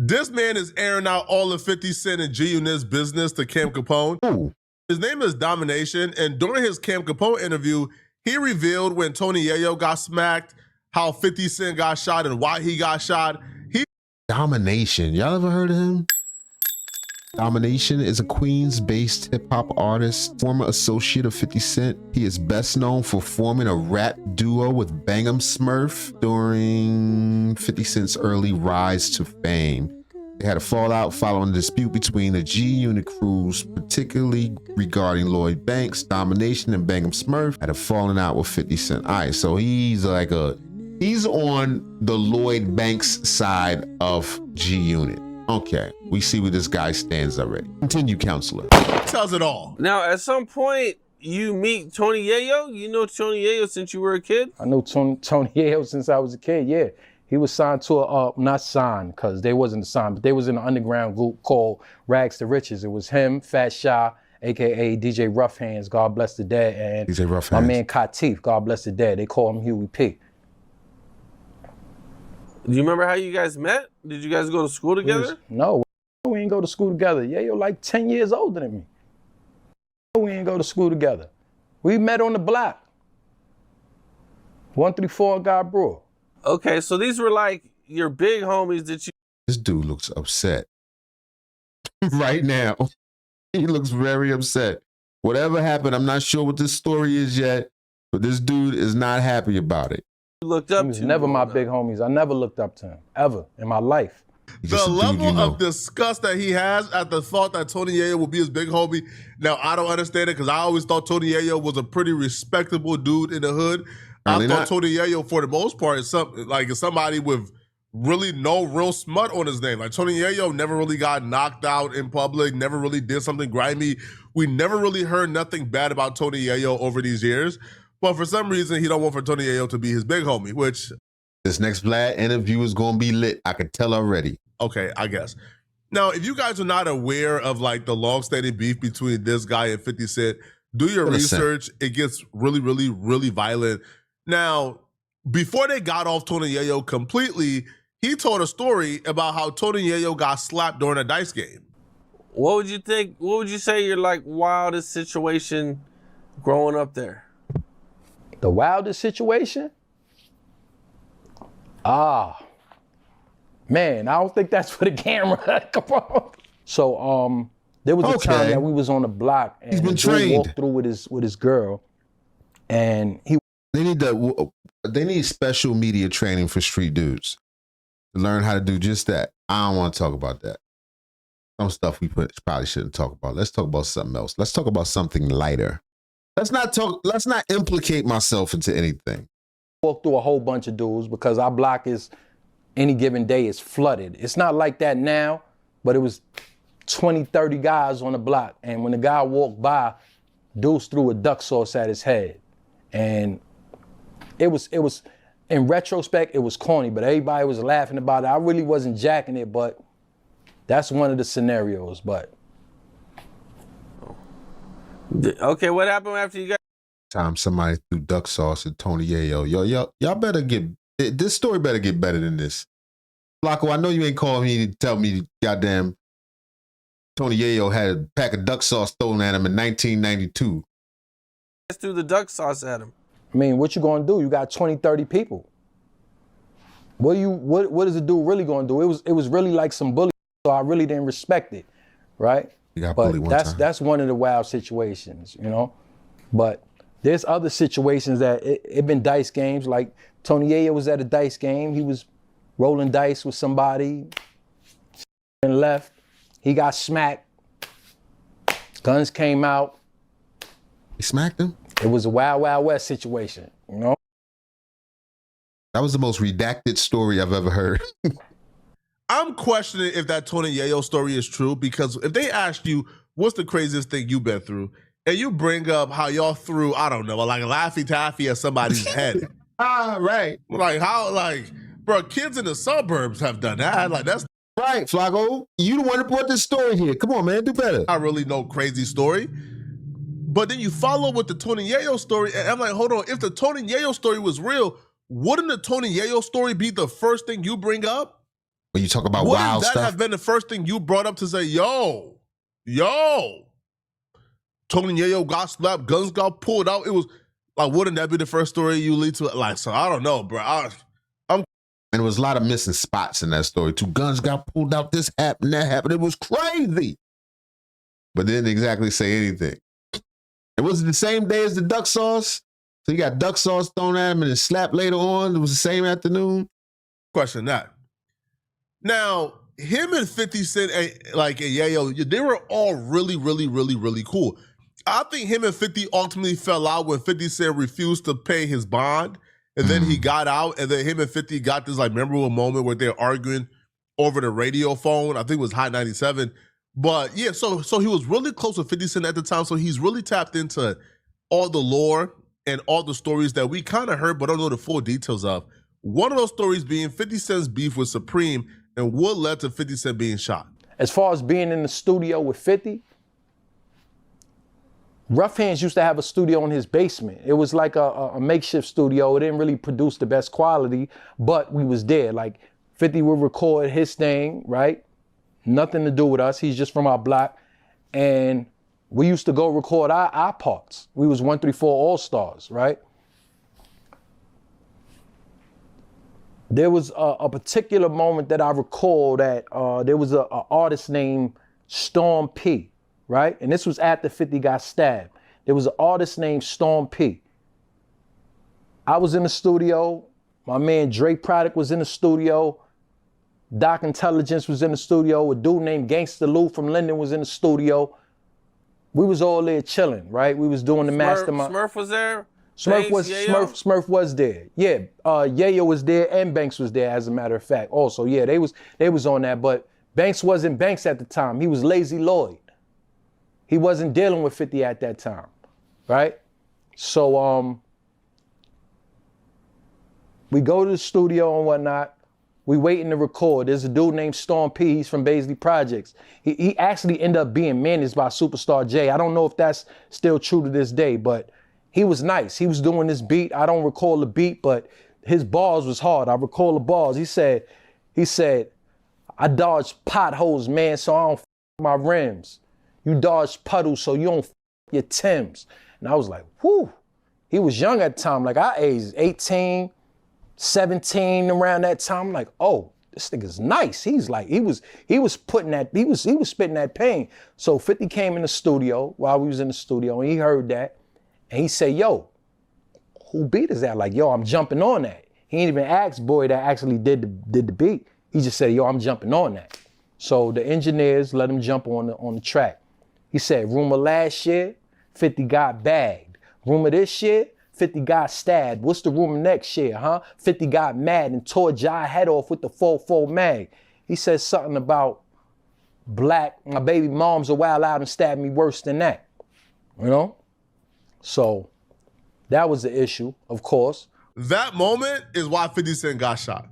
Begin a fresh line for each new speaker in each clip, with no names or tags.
This man is airing out all of 50 Cent and G-Unit's business to Cam Capone.
Ooh.
His name is Domination, and during his Cam Capone interview, he revealed when Tony Yayo got smacked, how 50 Cent got shot and why he got shot.
Domination. Y'all ever heard of him? Domination is a Queens-based hip-hop artist, former associate of 50 Cent. He is best known for forming a rap duo with Bang'em Smurf during 50 Cent's early rise to fame. They had a fallout following a dispute between the G-Unit crews, particularly regarding Lloyd Banks. Domination and Bang'em Smurf had a falling out with 50 Cent. All right, so he's on the Lloyd Banks side of G-Unit. Okay, we see where this guy stands already. Continue, counselor.
Tells it all.
Now, at some point, you meet Tony Yayo. You know Tony Yayo since you were a kid?
I know Tony Yayo since I was a kid, yeah. He was signed to not signed, because they wasn't signed, but they was in an underground group called Rags to Riches. It was him, Fat Shy, AKA DJ Rough Hands, God bless the dead, and
DJ Rough
my
Hands.
man Katif, God bless the dead. They call him Huey P.
Do you remember how you guys met? Did you guys go to school together?
No, we ain't go to school together. Yayo like 10 years older than me. We ain't go to school together. We met on the block. 134 God Brewer.
Okay, so these were like your big homies that you...
This dude looks upset. Right now. He looks very upset. Whatever happened, I'm not sure what this story is yet, but this dude is not happy about it.
looked up
He was
to.
never my big homies. I never looked up to him, ever, in my life.
The level of disgust that he has at the thought that Tony Yayo will be his big homie. Now, I don't understand it because I always thought Tony Yayo was a pretty respectable dude in the hood. I thought Tony Yayo, for the most part, is somebody with really no real smut on his name. Like, Tony Yayo never really got knocked out in public, never really did something grimy. We never really heard nothing bad about Tony Yayo over these years. But for some reason, he don't want for Tony Yayo to be his big homie, which...
This next Vlad interview is going to be lit. I can tell already.
Okay, I guess. Now, if you guys are not aware of like the long-standing beef between this guy and 50 Cent, do your research. It gets really, really, really violent. Now, before they got off Tony Yayo completely, he told a story about how Tony Yayo got slapped during a dice game.
What would you think? What would you say your like wildest situation growing up there?
The wildest situation? Man, I don't think that's for the camera. Come on. So there was a time that we was on the block and
he's been
trained. Walked through with his girl, and
they need special media training for street dudes to learn how to do just that. I don't want to talk about that. Some stuff we probably shouldn't talk about. Let's talk about something else. Let's talk about something lighter. Let's not implicate myself into anything.
Walk through a whole bunch of dudes because our block is, any given day is flooded. It's not like that now, but it was 20, 30 guys on the block. And when the guy walked by, dudes threw a duck sauce at his head. And it was, in retrospect, it was corny, but everybody was laughing about it. I really wasn't jacking it, but that's one of the scenarios, but.
Okay, what happened after you got?
Time somebody threw duck sauce at Tony Yayo. Y'all better this story better get better than this. Flacco, I know you ain't calling me to tell me goddamn Tony Yayo had a pack of duck sauce thrown at him in 1992.
Threw the duck sauce at him.
I mean, what you gonna do? You got 20, 30 people. What is the dude really gonna do? It was really like some bullying, so I really didn't respect it, right?
You got
but
bullied one time.
That's one of the wild situations, you know? But there's other situations that it been dice games. Like Tony Yayo was at a dice game. He was rolling dice with somebody and left. He got smacked. Guns came out.
He smacked him?
It was a Wild Wild West situation, you know?
That was the most redacted story I've ever heard.
I'm questioning if that Tony Yayo story is true, because if they asked you, what's the craziest thing you've been through? And you bring up how y'all threw, I don't know, like a Laffy Taffy at somebody's head.
Right.
Like how, like, bro, kids in the suburbs have done that. Like, that's
right, Flacco. You the one that brought this story here. Come on, man, do better.
Not really no crazy story. But then you follow with the Tony Yayo story, and I'm like, hold on, if the Tony Yayo story was real, wouldn't the Tony Yayo story be the first thing you bring up?
When you talk about
wouldn't
wild
that
stuff,
have been the first thing you brought up to say, yo, Tony Yayo got slapped, guns got pulled out? It was like, wouldn't that be the first story you lead to? Like, so I don't know, bro.
And there was a lot of missing spots in that story. 2 guns got pulled out, this happened, that happened. It was crazy. But they didn't exactly say anything. It was the same day as the duck sauce. So you got duck sauce thrown at him and then slapped later on. It was the same afternoon.
Question that. Now, him and 50 Cent, like Yayo, they were all really, really, really, really cool. I think him and 50 ultimately fell out when 50 Cent refused to pay his bond. And then he got out, and then him and 50 got this like memorable moment where they're arguing over the radio phone. I think it was Hot 97. But yeah, so he was really close with 50 Cent at the time. So he's really tapped into all the lore and all the stories that we kind of heard, but don't know the full details of. One of those stories being 50 Cent's beef with Supreme and what led to 50 Cent being shot.
As far as being in the studio with 50, Rough Hands used to have a studio in his basement. It was like a makeshift studio. It didn't really produce the best quality, but we was there. Like 50 would record his thing, right? Nothing to do with us. He's just from our block. And we used to go record our parts. We was 134 All-Stars, right? There was a particular moment that I recall that there was an artist named Storm P, right? And this was after 50 got stabbed. There was an artist named Storm P. I was in the studio. My man Drake Product was in the studio. Doc Intelligence was in the studio. A dude named Gangsta Lou from Linden was in the studio. We was all there chilling, right? We was doing the mastermind.
Smurf was there?
Smurf was there. Yeah, Yayo was there and Banks was there, as a matter of fact. Also, yeah, they was on that, but Banks wasn't Banks at the time. He was Lazy Lloyd. He wasn't dealing with 50 at that time, right? So we go to the studio and whatnot. We waiting to record. There's a dude named Storm P. He's from Baisley Projects. He actually ended up being managed by Superstar J. I don't know if that's still true to this day, but he was nice. He was doing this beat. I don't recall the beat, but his bars was hard. I recall the bars. He said, I dodge potholes, man, so I don't f my rims. You dodge puddles, so you don't f your Timbs. And I was like, whew. He was young at the time. Like, I aged 18, 17, around that time. I'm like, oh, this nigga's nice. He's like, he was spitting that pain. So 50 came in the studio while we was in the studio, and he heard that. And he said, yo, who beat is that? Like, yo, I'm jumping on that. He ain't even asked boy that actually did the beat. He just said, yo, I'm jumping on that. So the engineers let him jump on the track. He said, rumor last year, 50 got bagged. Rumor this year, 50 got stabbed. What's the rumor next year, huh? 50 got mad and tore Jai head off with the 4-4 mag. He said something about black, my baby moms are wild out and stabbed me worse than that, you know? So that was the issue, of course.
That moment is why 50 Cent got shot.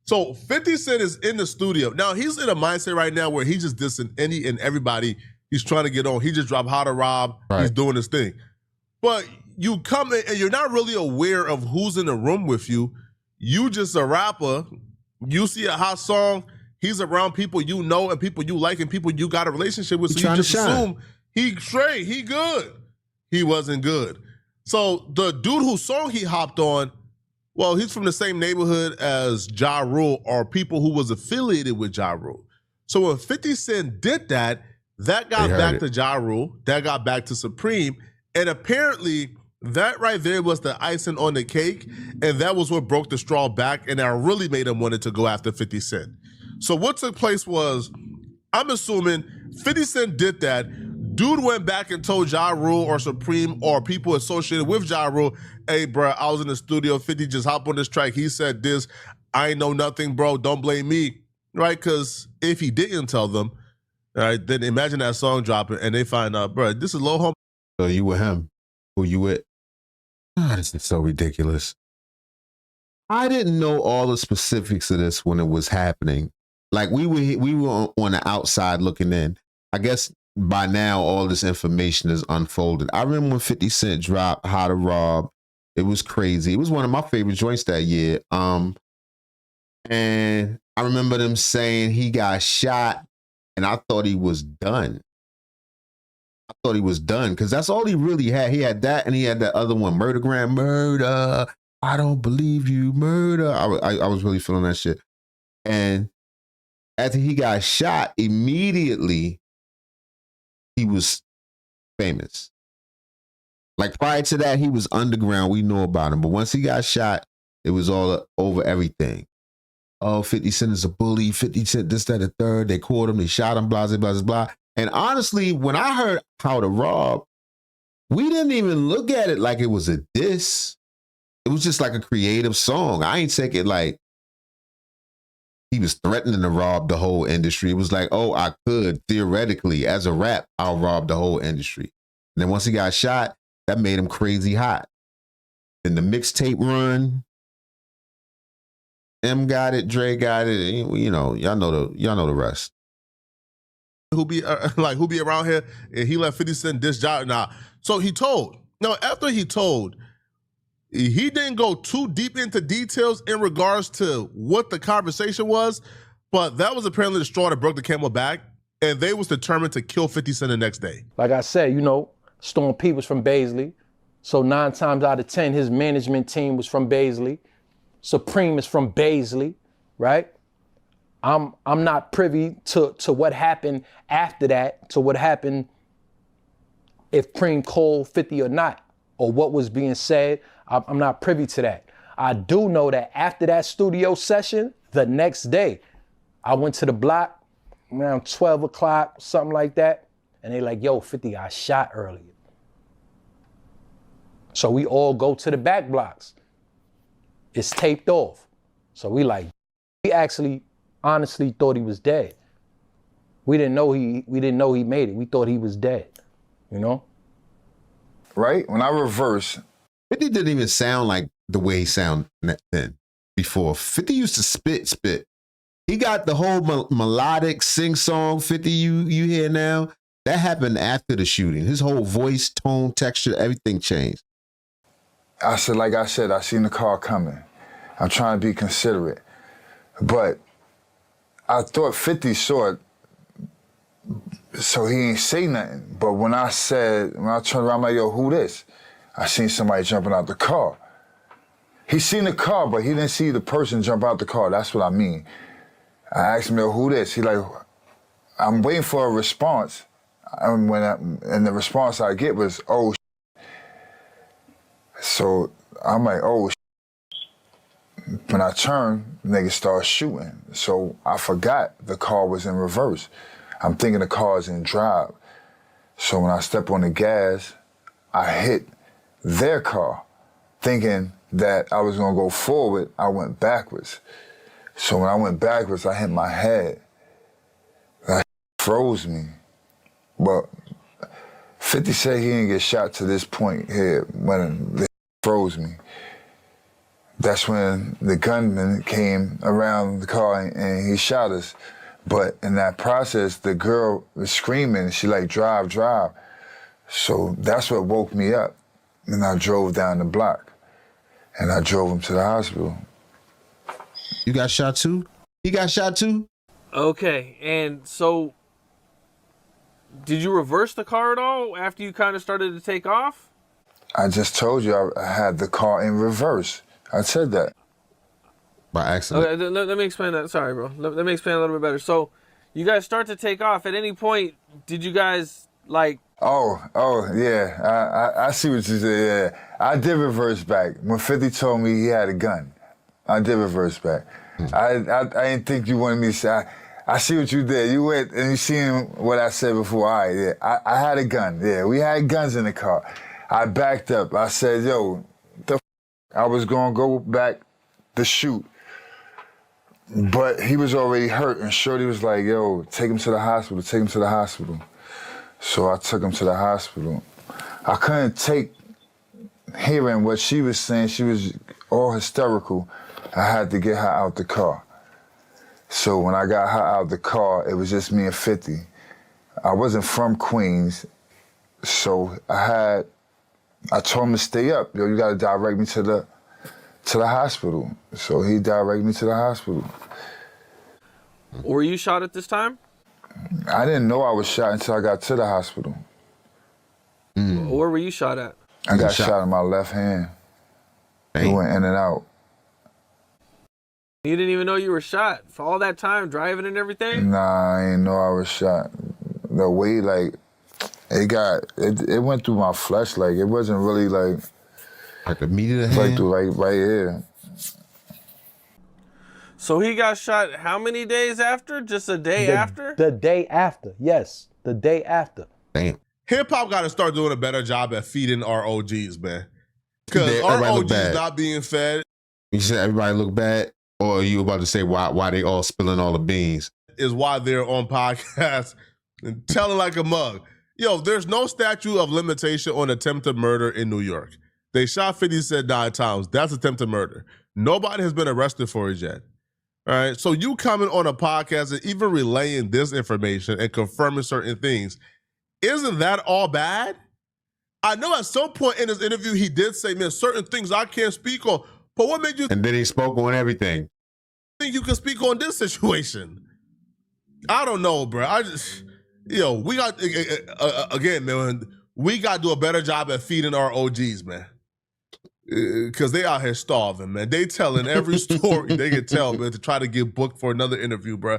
So 50 Cent is in the studio. Now he's in a mindset right now where he's just dissing any and everybody he's trying to get on. He just dropped How to Rob. Right. He's doing his thing. But you come in and you're not really aware of who's in the room with you. You just a rapper. You see a hot song. He's around people you know and people you like and people you got a relationship with. So you just assume he straight, he good. He wasn't good. So the dude whose song he hopped on, well, he's from the same neighborhood as Ja Rule or people who was affiliated with Ja Rule. So when 50 Cent did that, that got back to Ja Rule, that got back to Supreme, and apparently that right there was the icing on the cake, and that was what broke the straw back, and that really made him wanted to go after 50 Cent. So what took place was, I'm assuming 50 Cent did that. Dude went back and told Ja Rule or Supreme or people associated with Ja Rule, hey, bro, I was in the studio, 50 just hopped on this track. He said this, I ain't know nothing, bro, don't blame me, right? Because if he didn't tell them, right, then imagine that song dropping and they find out, bro, this is Low Home.
So you with him? Who you with? Oh, this is so ridiculous. I didn't know all the specifics of this when it was happening. Like we were on the outside looking in. I guess by now, all this information is unfolded. I remember when 50 Cent dropped How to Rob. It was crazy. It was one of my favorite joints that year. And I remember them saying he got shot, and I thought he was done. I thought he was done because that's all he really had. He had that, and he had that other one, Murdergram, murder. I don't believe you, murder. I was really feeling that shit. And after he got shot, immediately he was famous. Like prior to that, he was underground. We know about him, but once he got shot, it was all over everything. Oh, 50 Cent is a bully. 50 Cent, this, that, and third. They caught him. They shot him. Blah, blah, blah, blah. And honestly, when I heard How to Rob, we didn't even look at it like it was a diss. It was just like a creative song. I ain't take it like he was threatening to rob the whole industry. It was like, oh, I could theoretically, as a rap, I'll rob the whole industry. And then once he got shot, that made him crazy hot. Then the mixtape run, M got it, Dre got it. You know, y'all know the rest.
Who be around here, and he let 50 Cent diss job. Now, so he told. Now, after he told, he didn't go too deep into details in regards to what the conversation was, but that was apparently the straw that broke the camel back, and they was determined to kill 50 Cent the next day.
Like I said, you know, Storm P was from Baisley, so 9 times out of 10, his management team was from Baisley. Supreme is from Baisley, right? I'm not privy to what happened after that, to what happened if Preem called 50 or not, or what was being said. I'm not privy to that. I do know that after that studio session, the next day, I went to the block around 12 o'clock, something like that, and they like, yo, 50 got shot earlier. So we all go to the back blocks. It's taped off. So we actually honestly thought he was dead. We didn't know he made it. We thought he was dead, you know?
Right? When I reverse,
50 didn't even sound like the way he sounded then before. 50 used to spit. He got the whole melodic sing-song 50 you hear now. That happened after the shooting. His whole voice, tone, texture, everything changed.
I said, I seen the car coming. I'm trying to be considerate. But I thought 50 saw it, so he ain't say nothing. But when I turned around, I'm like, yo, who this? I seen somebody jumping out the car. He seen the car, but he didn't see the person jump out the car. That's what I mean. I asked him, yo, who this? He like, I'm waiting for a response. And the response I get was, oh, so I'm like, oh, when I turned, niggas started shooting. So I forgot the car was in reverse. I'm thinking the car's in drive. So when I step on the gas, I hit their car, thinking that I was gonna go forward. I went backwards. So when I went backwards, I hit my head. That froze me. But 50 said he didn't get shot to this point here when it froze me. That's when the gunman came around the car and he shot us. But in that process, the girl was screaming. She like, drive, drive. So that's what woke me up. And I drove down the block and I drove him to the hospital.
You got shot too? He got shot too?
Okay, and so did you reverse the car at all after you kind of started to take off?
I just told you I had the car in reverse. I said that.
By accident.
Okay, let me explain that. Sorry, bro. Let me explain a little bit better. So you guys start to take off. At any point, did you guys like...
Oh, yeah. I see what you said. Yeah. I did reverse back. When 50 told me he had a gun, I did reverse back. I didn't think you wanted me to say... I see what you did. You went and you seen what I said before. All right, yeah. I had a gun. Yeah, we had guns in the car. I backed up. I said, yo, I was going to go back to shoot. But he was already hurt, and Shorty was like, yo, take him to the hospital, take him to the hospital. So I took him to the hospital. I couldn't take hearing what she was saying. She was all hysterical. I had to get her out the car. So when I got her out the car, it was just me and 50. I wasn't from Queens, so I told him to stay up. Yo, you gotta direct me to the hospital. So he directed me to the hospital.
Were you shot at this time?
I didn't know I was shot until I got to the hospital.
Where were you shot at?
I got shot in my left hand. It went in and out.
You didn't even know you were shot for all that time driving and everything?
Nah, I didn't know I was shot. The way, like, it went through my flesh. Like, it wasn't really like
the meat of the hand?
Like through, like, right here.
So he got shot how many days after? Just a day after?
The day after, yes. The day after.
Damn.
Hip-hop got to start doing a better job at feeding our OGs, man. Because our OGs not being fed.
You said everybody look bad? Or are you about to say why they all spilling all the beans?
Is why they're on podcasts and telling like a mug. Yo, there's no statute of limitation on attempted murder in New York. They shot 50 Cent 9 times. That's attempted murder. Nobody has been arrested for it yet. All right. So you coming on a podcast and even relaying this information and confirming certain things, isn't that all bad? I know at some point in this interview he did say, man, certain things I can't speak on. But what made you
And then he spoke on everything.
think you can speak on this situation? I don't know, bro. We got, again, man, we got to do a better job at feeding our OGs, man. Because they out here starving, man. They telling every story they can tell, man, to try to get booked for another interview, bro.